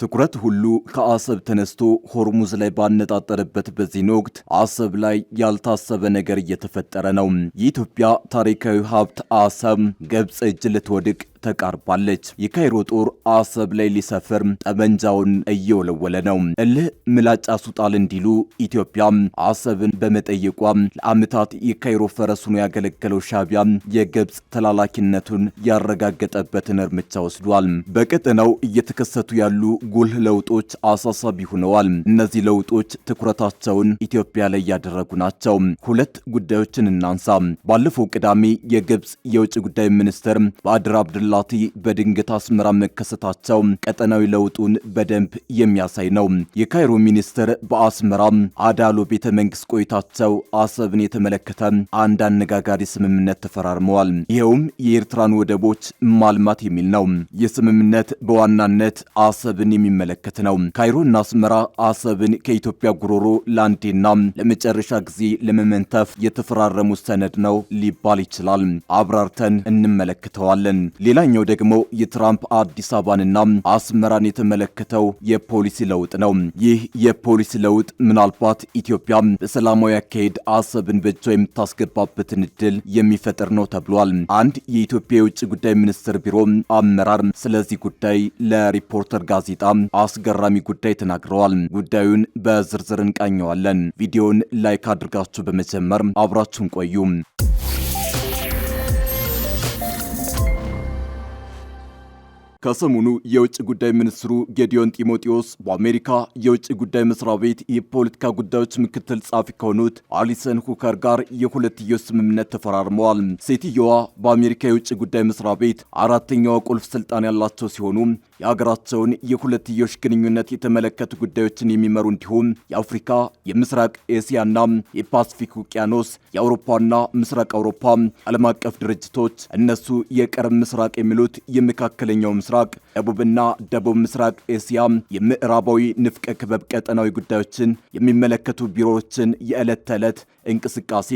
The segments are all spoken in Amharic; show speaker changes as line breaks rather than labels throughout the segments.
ትኩረት ሁሉ ከአሰብ ተነስቶ ሆርሙዝ ላይ ባነጣጠረበት በዚህ ወቅት አሰብ ላይ ያልታሰበ ነገር እየተፈጠረ ነው። የኢትዮጵያ ታሪካዊ ሀብት አሰብ ግብጽ እጅ ልትወድቅ ተቃርባለች። የካይሮ ጦር አሰብ ላይ ሊሰፍር ጠመንጃውን እየወለወለ ነው። እልህ ምላጭ አስውጣል እንዲሉ ኢትዮጵያ አሰብን በመጠየቋ ለዓመታት የካይሮ ፈረስ ሆኖ ያገለገለው ሻዕቢያ የግብጽ ተላላኪነቱን ያረጋገጠበትን እርምጃ ወስዷል። በቀጠናው እየተከሰቱ ያሉ ጉልህ ለውጦች አሳሳቢ ሆነዋል። እነዚህ ለውጦች ትኩረታቸውን ኢትዮጵያ ላይ ያደረጉ ናቸው። ሁለት ጉዳዮችን እናንሳ። ባለፈው ቅዳሜ የግብጽ የውጭ ጉዳይ ሚኒስትር ባድር አብዱላቲ በድንገት አስመራ መከሰታቸው ቀጠናዊ ለውጡን በደንብ የሚያሳይ ነው። የካይሮ ሚኒስትር በአስመራ አዳሎ ቤተ መንግስት ቆይታቸው አሰብን የተመለከተ አንድ አነጋጋሪ ስምምነት ተፈራርመዋል። ይኸውም የኤርትራን ወደቦች ማልማት የሚል ነው። የስምምነት በዋናነት አሰብን የሚመለከት ነው። ካይሮና አስመራ አሰብን ከኢትዮጵያ ጉሮሮ ለአንዴና ለመጨረሻ ጊዜ ለመመንተፍ የተፈራረሙት ሰነድ ነው ሊባል ይችላል። አብራርተን እንመለከተዋለን። ሌላኛው ደግሞ የትራምፕ አዲስ አበባንና አስመራን የተመለከተው የፖሊሲ ለውጥ ነው። ይህ የፖሊሲ ለውጥ ምናልባት ኢትዮጵያ በሰላማዊ አካሄድ አሰብን በእጇ የምታስገባበትን እድል የሚፈጥር ነው ተብሏል። አንድ የኢትዮጵያ የውጭ ጉዳይ ሚኒስትር ቢሮ አመራር ስለዚህ ጉዳይ ለሪፖርተር ጋዜጣ አስገራሚ ጉዳይ ተናግረዋል። ጉዳዩን በዝርዝር እንቃኘዋለን። ቪዲዮውን ላይክ አድርጋችሁ በመጀመር አብራችሁን ቆዩ። ከሰሞኑ የውጭ ጉዳይ ሚኒስትሩ ጌዲዮን ጢሞቴዎስ በአሜሪካ የውጭ ጉዳይ መስሪያ ቤት የፖለቲካ ጉዳዮች ምክትል ጸሐፊ ከሆኑት አሊሰን ሁከር ጋር የሁለትዮሽ ስምምነት ተፈራርመዋል። ሴትየዋ በአሜሪካ የውጭ ጉዳይ መስሪያ ቤት አራተኛዋ ቁልፍ ስልጣን ያላቸው ሲሆኑ የሀገራቸውን የሁለትዮሽ ግንኙነት የተመለከቱ ጉዳዮችን የሚመሩ እንዲሁም የአፍሪካ፣ የምስራቅ ኤስያና የፓሲፊክ ውቅያኖስ፣ የአውሮፓና ምስራቅ አውሮፓ ዓለም አቀፍ ድርጅቶች እነሱ የቅርብ ምስራቅ የሚሉት የመካከለኛው ምስራቅ፣ ደቡብና ደቡብ ምስራቅ ኤስያ፣ የምዕራባዊ ንፍቀ ክበብ ቀጠናዊ ጉዳዮችን የሚመለከቱ ቢሮዎችን የዕለት ተዕለት እንቅስቃሴ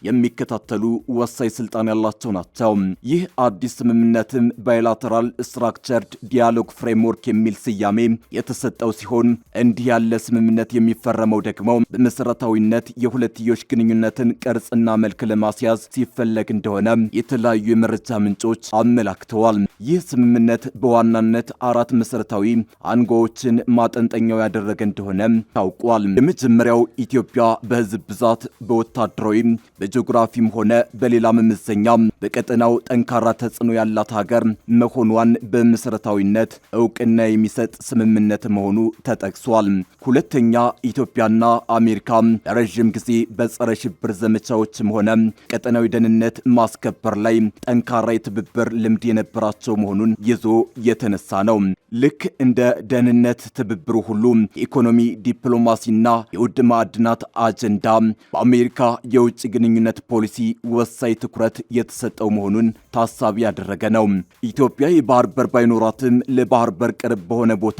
የሚከታተሉ ወሳኝ ስልጣን ያላቸው ናቸው። ይህ አዲስ ስምምነትም ባይላተራል ስትራክቸርድ ዲያሎግ ፍሬምወርክ የሚል ስያሜ የተሰጠው ሲሆን እንዲህ ያለ ስምምነት የሚፈረመው ደግሞ በመሰረታዊነት የሁለትዮሽ ግንኙነትን ቅርጽና መልክ ለማስያዝ ሲፈለግ እንደሆነ የተለያዩ የመረጃ ምንጮች አመላክተዋል። ይህ ስምምነት በዋናነት አራት መሰረታዊ አንጓዎችን ማጠንጠኛው ያደረገ እንደሆነ ታውቋል። የመጀመሪያው ኢትዮጵያ በህዝብ ብዛት በወታደራዊ በጂኦግራፊም ሆነ በሌላ መመዘኛ በቀጠናው ጠንካራ ተጽዕኖ ያላት ሀገር መሆኗን በመሰረታዊነት እውቅና የሚሰጥ ስምምነት መሆኑ ተጠቅሷል። ሁለተኛ ኢትዮጵያና አሜሪካ ለረጅም ጊዜ በጸረ ሽብር ዘመቻዎችም ሆነ ቀጠናዊ ደህንነት ማስከበር ላይ ጠንካራ የትብብር ልምድ የነበራቸው መሆኑን ይዞ የተነሳ ነው። ልክ እንደ ደህንነት ትብብሩ ሁሉ የኢኮኖሚ ዲፕሎማሲና የውድ ማዕድናት አጀንዳ በአሜሪካ የውጭ ግንኙነት ፖሊሲ ወሳኝ ትኩረት የተሰጠው መሆኑን ታሳቢ ያደረገ ነው። ኢትዮጵያ የባህር በር ባይኖራትም ለባህር በር ቅርብ በሆነ ቦታ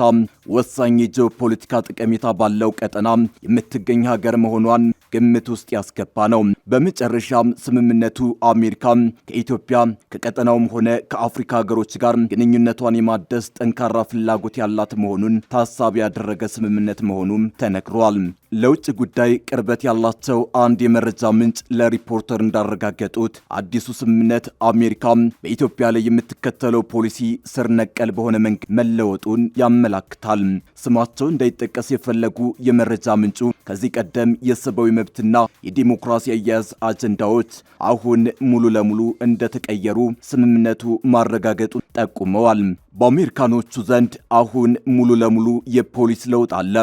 ወሳኝ የጂኦፖለቲካ ጠቀሜታ ባለው ቀጠና የምትገኝ ሀገር መሆኗን ግምት ውስጥ ያስገባ ነው። በመጨረሻም ስምምነቱ አሜሪካ ከኢትዮጵያ ከቀጠናውም ሆነ ከአፍሪካ ሀገሮች ጋር ግንኙነቷን የማደስ ጠንካራ ፍላጎት ያላት መሆኑን ታሳቢ ያደረገ ስምምነት መሆኑም ተነግሯል። ለውጭ ጉዳይ ቅርበት ያላቸው አንድ የመረጃ ምንጭ ለሪፖርተር እንዳረጋገጡት አዲሱ ስምምነት አሜሪካ በኢትዮጵያ ላይ የምትከተለው ፖሊሲ ስር ነቀል በሆነ መንገድ መለወጡን ያመላክታል። ስማቸው እንዳይጠቀስ የፈለጉ የመረጃ ምንጩ ከዚህ ቀደም የሰብአዊ መብትና የዲሞክራሲ አያያዝ አጀንዳዎች አሁን ሙሉ ለሙሉ እንደተቀየሩ ስምምነቱ ማረጋገጡን ጠቁመዋል። በአሜሪካኖቹ ዘንድ አሁን ሙሉ ለሙሉ የፖሊሲ ለውጥ አለ።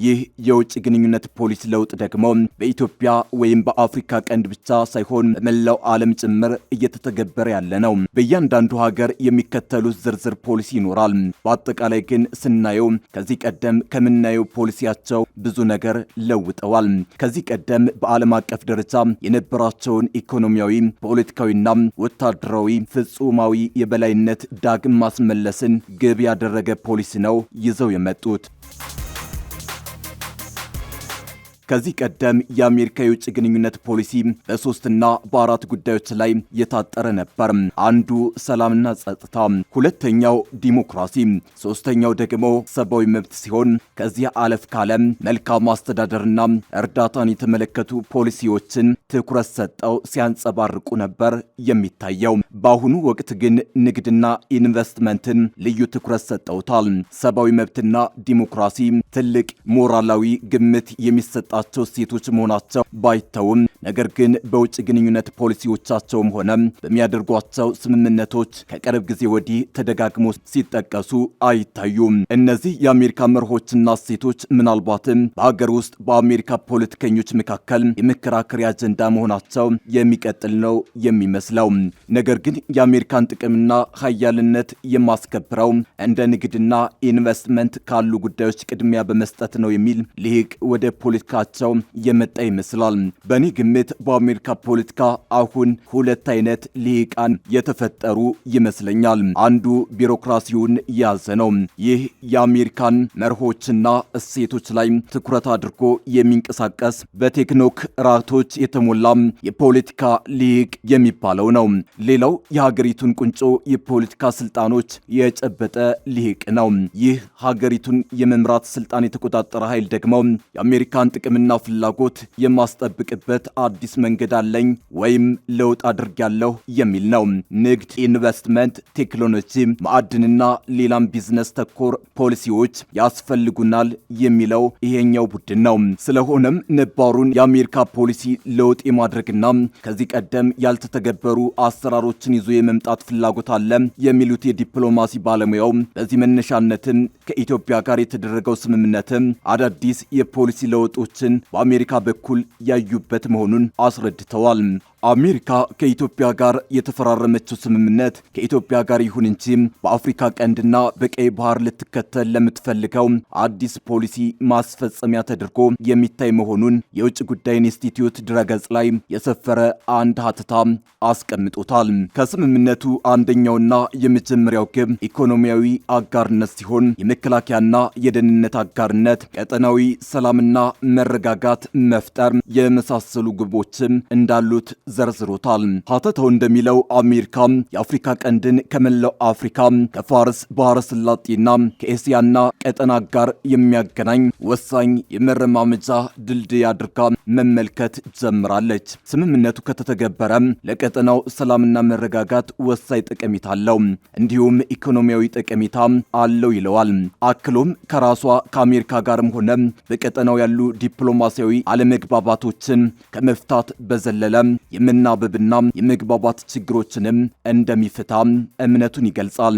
ይህ የውጭ ግንኙነት ፖሊሲ ለውጥ ደግሞ በኢትዮጵያ ወይም በአፍሪካ ቀንድ ብቻ ሳይሆን በመላው ዓለም ጭምር እየተተገበረ ያለ ነው። በእያንዳንዱ ሀገር የሚከተሉት ዝርዝር ፖሊሲ ይኖራል። በአጠቃላይ ግን ስናየው ከዚህ ቀደም ከምናየው ፖሊሲያቸው ብዙ ነገር ለውጠዋል። ከዚህ ቀደም በዓለም አቀፍ ደረጃ የነበራቸውን ኢኮኖሚያዊ፣ ፖለቲካዊና ወታደራዊ ፍጹማዊ የበላይነት ዳግም ማስመለስን ግብ ያደረገ ፖሊሲ ነው ይዘው የመጡት። ከዚህ ቀደም የአሜሪካ የውጭ ግንኙነት ፖሊሲ በ3 እና በ4 ጉዳዮች ላይ የታጠረ ነበር። አንዱ ሰላምና ጸጥታ፣ ሁለተኛው ዲሞክራሲ፣ ሶስተኛው ደግሞ ሰብአዊ መብት ሲሆን ከዚህ አለፍ ካለ መልካም አስተዳደርና እርዳታን የተመለከቱ ፖሊሲዎችን ትኩረት ሰጠው ሲያንጸባርቁ ነበር የሚታየው። በአሁኑ ወቅት ግን ንግድና ኢንቨስትመንትን ልዩ ትኩረት ሰጠውታል። ሰብአዊ መብትና ዲሞክራሲ ትልቅ ሞራላዊ ግምት የሚሰጣቸው እሴቶች መሆናቸው ባይተውም ነገር ግን በውጭ ግንኙነት ፖሊሲዎቻቸውም ሆነ በሚያደርጓቸው ስምምነቶች ከቅርብ ጊዜ ወዲህ ተደጋግሞ ሲጠቀሱ አይታዩም። እነዚህ የአሜሪካ መርሆችና እሴቶች ምናልባትም በሀገር ውስጥ በአሜሪካ ፖለቲከኞች መካከል የመከራከሪያ አጀንዳ መሆናቸው የሚቀጥል ነው የሚመስለው። ነገር ግን የአሜሪካን ጥቅምና ሀያልነት የማስከብረው እንደ ንግድና ኢንቨስትመንት ካሉ ጉዳዮች ቅድሚያ በመስጠት ነው የሚል ልሂቅ ወደ ፖለቲካቸው የመጣ ይመስላል። በእኔ ግምት በአሜሪካ ፖለቲካ አሁን ሁለት አይነት ልሂቃን የተፈጠሩ ይመስለኛል። አንዱ ቢሮክራሲውን የያዘ ነው። ይህ የአሜሪካን መርሆችና እሴቶች ላይ ትኩረት አድርጎ የሚንቀሳቀስ በቴክኖክራቶች የተሞላ የፖለቲካ ልሂቅ የሚባለው ነው። ሌላው የሀገሪቱን ቁንጮ የፖለቲካ ስልጣኖች የጨበጠ ልሂቅ ነው። ይህ ሀገሪቱን የመምራት ስልጣን የተቆጣጠረ ኃይል ደግሞ የአሜሪካን ጥቅምና ፍላጎት የማስጠብቅበት አዲስ መንገድ አለኝ ወይም ለውጥ አድርጋለሁ የሚል ነው። ንግድ፣ ኢንቨስትመንት፣ ቴክኖሎጂ፣ ማዕድንና ሌላም ቢዝነስ ተኮር ፖሊሲዎች ያስፈልጉናል የሚለው ይሄኛው ቡድን ነው። ስለሆነም ነባሩን የአሜሪካ ፖሊሲ ለውጥ የማድረግና ከዚህ ቀደም ያልተተገበሩ አሰራሮችን ይዞ የመምጣት ፍላጎት አለ የሚሉት የዲፕሎማሲ ባለሙያው በዚህ መነሻነትም ከኢትዮጵያ ጋር የተደረገው ስምምነትም አዳዲስ የፖሊሲ ለውጦችን በአሜሪካ በኩል ያዩበት መሆኑን አስረድተዋል። አሜሪካ ከኢትዮጵያ ጋር የተፈራረመችው ስምምነት ከኢትዮጵያ ጋር ይሁን እንጂ በአፍሪካ ቀንድና በቀይ ባህር ልትከተል ለምትፈልገው አዲስ ፖሊሲ ማስፈጸሚያ ተደርጎ የሚታይ መሆኑን የውጭ ጉዳይ ኢንስቲትዩት ድረገጽ ላይ የሰፈረ አንድ ሀተታ አስቀምጦታል። ከስምምነቱ አንደኛውና የመጀመሪያው ግብ ኢኮኖሚያዊ አጋርነት ሲሆን የመከላከያና የደህንነት አጋርነት፣ ቀጠናዊ ሰላምና መረጋጋት መፍጠር የመሳሰሉ ግቦችም እንዳሉት ዘርዝሮታል። ሀተታው እንደሚለው አሜሪካ የአፍሪካ ቀንድን ከመላው አፍሪካ ከፋርስ ባህረ ሰላጤና ከኤስያና ቀጠና ጋር የሚያገናኝ ወሳኝ የመረማመጃ ድልድይ አድርጋ መመልከት ጀምራለች። ስምምነቱ ከተተገበረ ለቀጠናው ሰላምና መረጋጋት ወሳኝ ጠቀሜታ አለው፣ እንዲሁም ኢኮኖሚያዊ ጠቀሜታ አለው ይለዋል። አክሎም ከራሷ ከአሜሪካ ጋርም ሆነ በቀጠናው ያሉ ዲፕሎማሲያዊ አለመግባባቶችን ከመፍታት በዘለለ የመናበብና የመግባባት ችግሮችንም እንደሚፈታ እምነቱን ይገልጻል።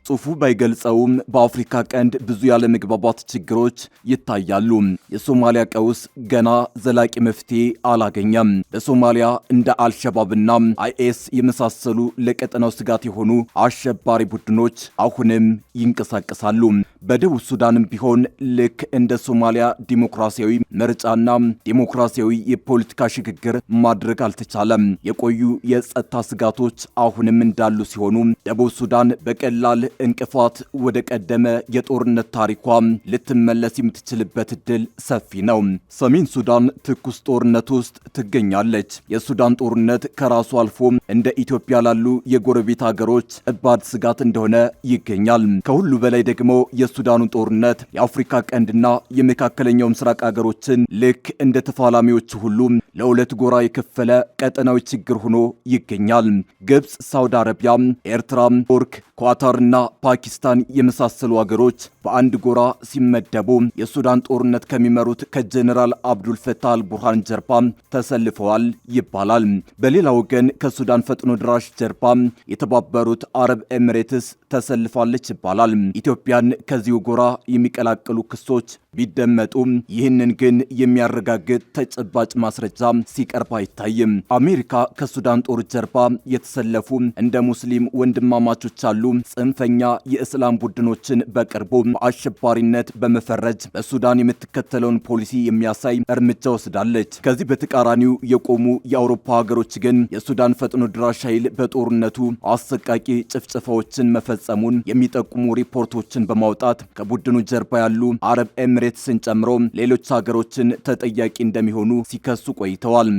ጽሑፉ ባይገልጸውም በአፍሪካ ቀንድ ብዙ ያለመግባባት ችግሮች ይታያሉ። የሶማሊያ ቀውስ ገና ዘላቂ መፍትሄ አላገኘም። በሶማሊያ እንደ አልሸባብና አይኤስ የመሳሰሉ ለቀጠናው ስጋት የሆኑ አሸባሪ ቡድኖች አሁንም ይንቀሳቀሳሉ። በደቡብ ሱዳንም ቢሆን ልክ እንደ ሶማሊያ ዲሞክራሲያዊ ምርጫና ዲሞክራሲያዊ የፖለቲካ ሽግግር ማድረግ አልተቻለም። የቆዩ የጸጥታ ስጋቶች አሁንም እንዳሉ ሲሆኑ ደቡብ ሱዳን በቀላል እንቅፋት ወደ ቀደመ የጦርነት ታሪኳ ልትመለስ የምትችልበት እድል ሰፊ ነው። ሰሜን ሱዳን ትኩስ ጦርነት ውስጥ ትገኛለች። የሱዳን ጦርነት ከራሱ አልፎ እንደ ኢትዮጵያ ላሉ የጎረቤት ሀገሮች ከባድ ስጋት እንደሆነ ይገኛል። ከሁሉ በላይ ደግሞ የሱዳኑ ጦርነት የአፍሪካ ቀንድና የመካከለኛው ምስራቅ ሀገሮችን ልክ እንደ ተፋላሚዎች ሁሉ ለሁለት ጎራ የከፈለ ቀጠናዊ ችግር ሆኖ ይገኛል። ግብጽ፣ ሳውዲ አረቢያ፣ ኤርትራ፣ ቱርክ፣ ኳታርና ፓኪስታን የመሳሰሉ ሀገሮች በአንድ ጎራ ሲመደቡ የሱዳን ጦርነት ከሚመሩት ከጀነራል አብዱል ፈታህ አልቡርሃን ጀርባ ተሰልፈዋል ይባላል። በሌላ ወገን ከሱዳን ፈጥኖ ድራሽ ጀርባ የተባበሩት አረብ ኤሚሬትስ ተሰልፋለች ይባላል። ኢትዮጵያን ከዚሁ ጎራ የሚቀላቀሉ ክሶች ቢደመጡም ይህንን ግን የሚያረጋግጥ ተጨባጭ ማስረጃ ሲቀርብ አይታይም። አሜሪካ ከሱዳን ጦር ጀርባ የተሰለፉ እንደ ሙስሊም ወንድማማቾች አሉ ጽንፈኛ የእስላም ቡድኖችን በቅርቡ በአሸባሪነት በመፈረጅ በሱዳን የምትከተለውን ፖሊሲ የሚያሳይ እርምጃ ወስዳለች። ከዚህ በተቃራኒው የቆሙ የአውሮፓ ሀገሮች ግን የሱዳን ፈጥኖ ድራሽ ኃይል በጦርነቱ አሰቃቂ ጭፍጨፋዎችን መፈጸሙን የሚጠቁሙ ሪፖርቶችን በማውጣት ከቡድኑ ጀርባ ያሉ አረብ ኤሚሬትስን ጨምሮ ሌሎች ሀገሮችን ተጠያቂ እንደሚሆኑ ሲከሱ ቆይተዋል።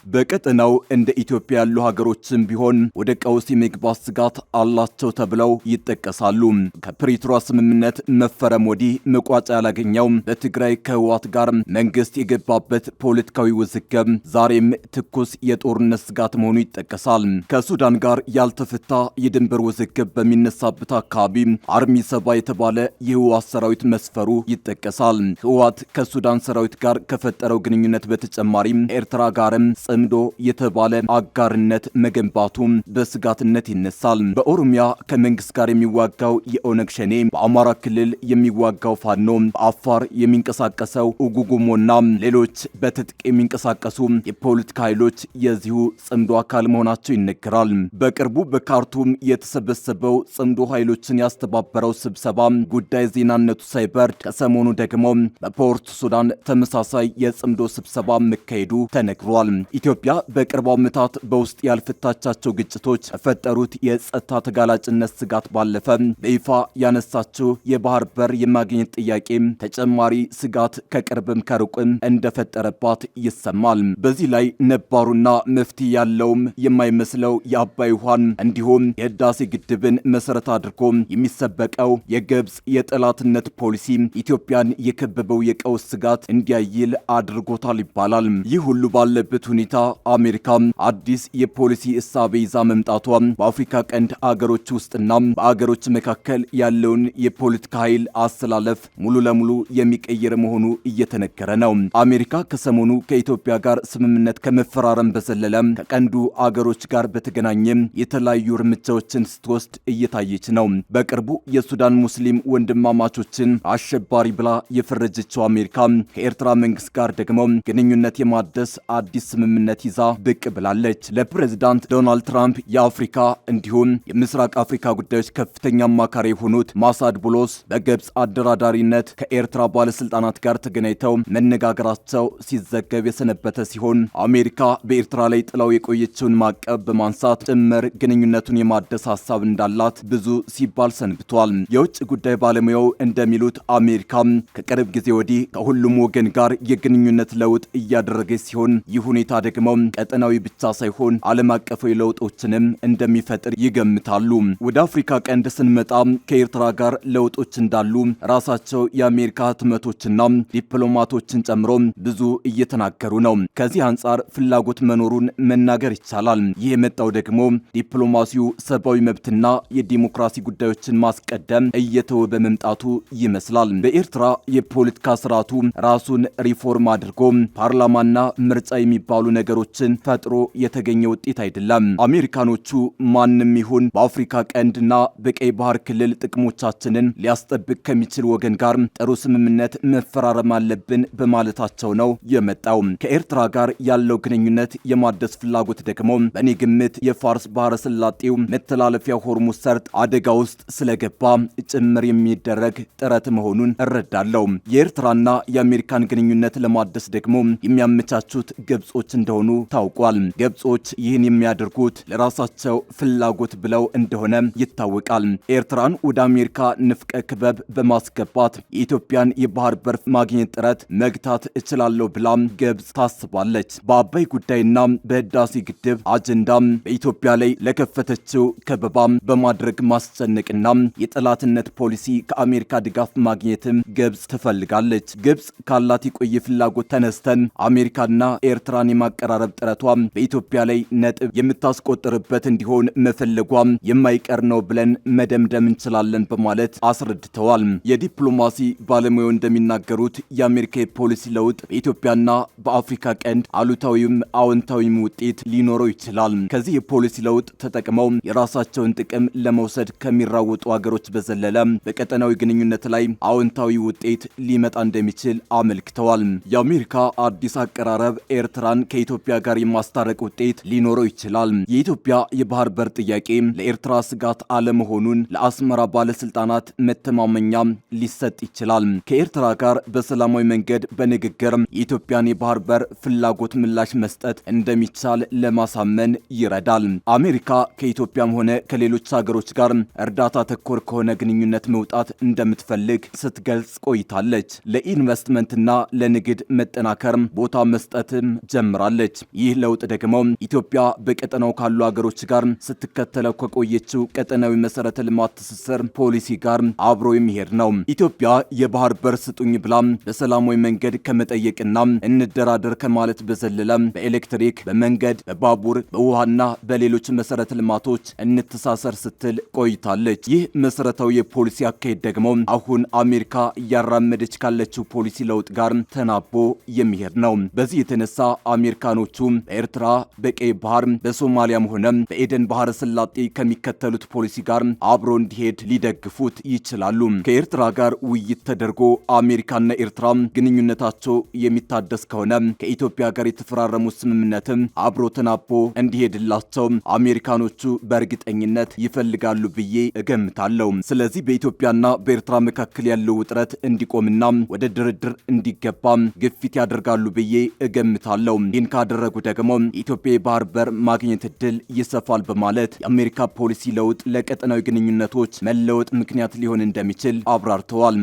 በቀጠናው እንደ ኢትዮጵያ ያሉ ሀገሮችም ቢሆን ወደ ቀውስ የመግባት ስጋት አላቸው ተብለው ይጠቀሳሉ። ከፕሪቶሪያ ስምምነት መፈረም ወዲህ መቋጫ ያላገኘው በትግራይ ከህወሓት ጋር መንግስት የገባበት ፖለቲካዊ ውዝግብ ዛሬም ትኩስ የጦርነት ስጋት መሆኑ ይጠቀሳል። ከሱዳን ጋር ያልተፈታ የድንበር ውዝግብ በሚነሳበት አካባቢ አርሚ ሰባ የተባለ የህወሓት ሰራዊት መስፈሩ ይጠቀሳል። ህወሓት ከሱዳን ሰራዊት ጋር ከፈጠረው ግንኙነት በተጨማሪ ኤርትራ ጋርም ጽምዶ የተባለ አጋርነት መገንባቱ በስጋትነት ይነሳል። በኦሮሚያ ከመንግስት ጋር የሚዋጋው የኦነግ ሸኔ፣ በአማራ ክልል የሚዋጋው ፋኖ፣ በአፋር የሚንቀሳቀሰው ኡጉጉሞና ሌሎች በትጥቅ የሚንቀሳቀሱ የፖለቲካ ኃይሎች የዚሁ ጽምዶ አካል መሆናቸው ይነገራል። በቅርቡ በካርቱም የተሰበሰበው ጽምዶ ኃይሎችን ያስተባበረው ስብሰባ ጉዳይ ዜናነቱ ሳይበርድ ከሰሞኑ ደግሞ በፖርት ሱዳን ተመሳሳይ የጽምዶ ስብሰባ መካሄዱ ተነግሯል። ኢትዮጵያ በቅርብ ዓመታት በውስጥ ያልፈታቻቸው ግጭቶች ከፈጠሩት የጸጥታ ተጋላጭነት ስጋት ባለፈ በይፋ ያነሳችው የባህር በር የማግኘት ጥያቄ ተጨማሪ ስጋት ከቅርብም ከሩቅም እንደፈጠረባት ይሰማል። በዚህ ላይ ነባሩና መፍትሄ ያለውም የማይመስለው የአባይ ውሃን እንዲሁም የህዳሴ ግድብን መሰረት አድርጎ የሚሰበቀው የግብጽ የጠላትነት ፖሊሲ ኢትዮጵያን የከበበው የቀውስ ስጋት እንዲያይል አድርጎታል ይባላል። ይህ ሁሉ ባለበት ሁኔታ አሜሪካ አዲስ የፖሊሲ እሳቤ ይዛ መምጣቷ በአፍሪካ ቀንድ አገሮች ውስጥና በአገሮች መካከል ያለውን የፖለቲካ ኃይል አሰላለፍ ሙሉ ለሙሉ የሚቀይር መሆኑ እየተነገረ ነው። አሜሪካ ከሰሞኑ ከኢትዮጵያ ጋር ስምምነት ከመፈራረም በዘለለ ከቀንዱ አገሮች ጋር በተገናኘ የተለያዩ እርምጃዎችን ስትወስድ እየታየች ነው። በቅርቡ የሱዳን ሙስሊም ወንድማማቾችን አሸባሪ ብላ የፈረጀችው አሜሪካ ከኤርትራ መንግስት ጋር ደግሞ ግንኙነት የማደስ አዲስ ስምምነት ይዛ ብቅ ብላለች። ለፕሬዝዳንት ዶናልድ ትራምፕ የአፍሪካ እንዲሁም የምስራቅ አፍሪካ ጉዳዮች ከፍተኛ አማካሪ የሆኑት ማሳድ ቡሎስ በግብጽ አደራዳሪነት ከኤርትራ ባለስልጣናት ጋር ተገናኝተው መነጋገራቸው ሲዘገብ የሰነበተ ሲሆን አሜሪካ በኤርትራ ላይ ጥላው የቆየችውን ማዕቀብ በማንሳት ጭምር ግንኙነቱን የማደስ ሀሳብ እንዳላት ብዙ ሲባል ሰንብቷል። የውጭ ጉዳይ ባለሙያው እንደሚሉት አሜሪካ ከቅርብ ጊዜ ወዲህ ከሁሉም ወገን ጋር የግንኙነት ለውጥ እያደረገች ሲሆን ይህ ሁኔታ ደግሞ ቀጠናዊ ብቻ ሳይሆን ዓለም አቀፋዊ ለውጦችንም እንደሚፈጥር ይገምታሉ። ወደ አፍሪካ ቀንድ ስንመጣ ከኤርትራ ጋር ለውጦች እንዳሉ ራሳቸው የአሜሪካ ህትመቶችና ዲፕሎማቶችን ጨምሮ ብዙ እየተናገሩ ነው። ከዚህ አንጻር ፍላጎት መኖሩን መናገር ይቻላል። ይህ የመጣው ደግሞ ዲፕሎማሲው ሰብአዊ መብትና የዲሞክራሲ ጉዳዮችን ማስቀደም እየተወ በመምጣቱ ይመስላል። በኤርትራ የፖለቲካ ስርዓቱ ራሱን ሪፎርም አድርጎ ፓርላማና ምርጫ የሚባሉ ነገሮችን ፈጥሮ የተገኘ ውጤት አይደለም። አሜሪካኖቹ ማንም ይሁን በአፍሪካ ቀንድና በቀይ ባህር ክልል ጥቅሞቻችንን ሊያስጠብቅ ከሚችል ወገን ጋር ጥሩ ስምምነት መፈራረም አለብን በማለታቸው ነው የመጣው። ከኤርትራ ጋር ያለው ግንኙነት የማደስ ፍላጎት ደግሞ በእኔ ግምት የፋርስ ባህረ ሰላጤው መተላለፊያ ሆርሙዝ ሰርጥ አደጋ ውስጥ ስለገባ ጭምር የሚደረግ ጥረት መሆኑን እረዳለሁ። የኤርትራና የአሜሪካን ግንኙነት ለማደስ ደግሞ የሚያመቻቹት ግብጾች እንደሆኑ ታውቋል። ግብጾች ይህን የሚያደርጉት ለራሳቸው ፍላጎት ብለው እንደሆነ ይታወቃል። ኤርትራን ወደ አሜሪካ ንፍቀ ክበብ በማስገባት የኢትዮጵያን የባህር በር ማግኘት ጥረት መግታት እችላለሁ ብላ ግብጽ ታስባለች። በአባይ ጉዳይና በህዳሴ ግድብ አጀንዳ በኢትዮጵያ ላይ ለከፈተችው ከበባ በማድረግ ማስጨነቅና የጠላትነት ፖሊሲ ከአሜሪካ ድጋፍ ማግኘትም ግብጽ ትፈልጋለች። ግብጽ ካላት የቆየ ፍላጎት ተነስተን አሜሪካና ኤርትራን የማቀራረብ ጥረቷ በኢትዮጵያ ላይ ነጥብ የምታስቆጥርበት እንዲሆን መፈለጓ የማይቀር ነው ብለን መደምደም እንችላለን በማለት አስረድተዋል። የዲፕሎማሲ ባለሙያው እንደሚናገሩት የአሜሪካ የፖሊሲ ለውጥ በኢትዮጵያና በአፍሪካ ቀንድ አሉታዊም አዎንታዊም ውጤት ሊኖረው ይችላል። ከዚህ የፖሊሲ ለውጥ ተጠቅመው የራሳቸውን ጥቅም ለመውሰድ ከሚራወጡ ሀገሮች በዘለለ በቀጠናዊ ግንኙነት ላይ አዎንታዊ ውጤት ሊመጣ እንደሚችል አመልክተዋል። የአሜሪካ አዲስ አቀራረብ ኤርትራን ከኢትዮጵያ ጋር የማስታረቅ ውጤት ሊኖረው ይችላል። የኢትዮጵያ የባህር በር ጥያቄ ለኤርትራ ስጋት አለመሆኑን ለአስመራ ባለስልጣናት መተማመኛ ሊሰጥ ይችላል። ከኤርትራ ጋር በሰላማዊ መንገድ በንግግር የኢትዮጵያን የባህር በር ፍላጎት ምላሽ መስጠት እንደሚቻል ለማሳመን ይረዳል። አሜሪካ ከኢትዮጵያም ሆነ ከሌሎች ሀገሮች ጋር እርዳታ ተኮር ከሆነ ግንኙነት መውጣት እንደምትፈልግ ስትገልጽ ቆይታለች። ለኢንቨስትመንትና ለንግድ መጠናከር ቦታ መስጠትም ጀምራለች። ይህ ለውጥ ደግሞ ኢትዮጵያ በቀጠናው ካሉ ሀገሮች ጋር ስትከተለው ከቆየችው ቀጠናዊ መሰረተ ልማት ትስስር ፖሊሲ ጋር አብሮ የሚሄድ ነው። ኢትዮጵያ የባህር በር ስጡኝ ብላ በሰላማዊ መንገድ ከመጠየቅና እንደራደር ከማለት በዘለለ በኤሌክትሪክ፣ በመንገድ፣ በባቡር፣ በውሃና በሌሎች መሰረተ ልማቶች እንተሳሰር ስትል ቆይታለች። ይህ መሰረታዊ የፖሊሲ አካሄድ ደግሞ አሁን አሜሪካ እያራመደች ካለችው ፖሊሲ ለውጥ ጋር ተናቦ የሚሄድ ነው። በዚህ የተነሳ አሜሪካኖቹ በኤርትራ፣ በቀይ ባህር፣ በሶማሊያም ሆነ በኤደን ባህረ ሰላጤ ከሚከተሉት ፖሊሲ ጋር አብሮ እንዲሄድ ሊደግፉት ይችላሉ። ከኤርትራ ጋር ውይይት ተደርጎ አሜሪካና ኤርትራ ግንኙነታቸው የሚታደስ ከሆነ ከኢትዮጵያ ጋር የተፈራረሙት ስምምነትም አብሮ ተናቦ እንዲሄድላቸው አሜሪካኖቹ በእርግጠኝነት ይፈልጋሉ ብዬ እገምታለሁ። ስለዚህ በኢትዮጵያና በኤርትራ መካከል ያለው ውጥረት እንዲቆምና ወደ ድርድር እንዲገባ ግፊት ያደርጋሉ ብዬ እገምታለሁ። ይህን ካደረጉ ደግሞ የኢትዮጵያ የባህር በር ማግኘት እድል ይሰፋል በማለት የአሜሪካ ፖሊሲ ለውጥ ለቀጠናዊ ግንኙነቶች መለወጥ ምክንያት ሊሆን እንደሚችል አብራርተዋል።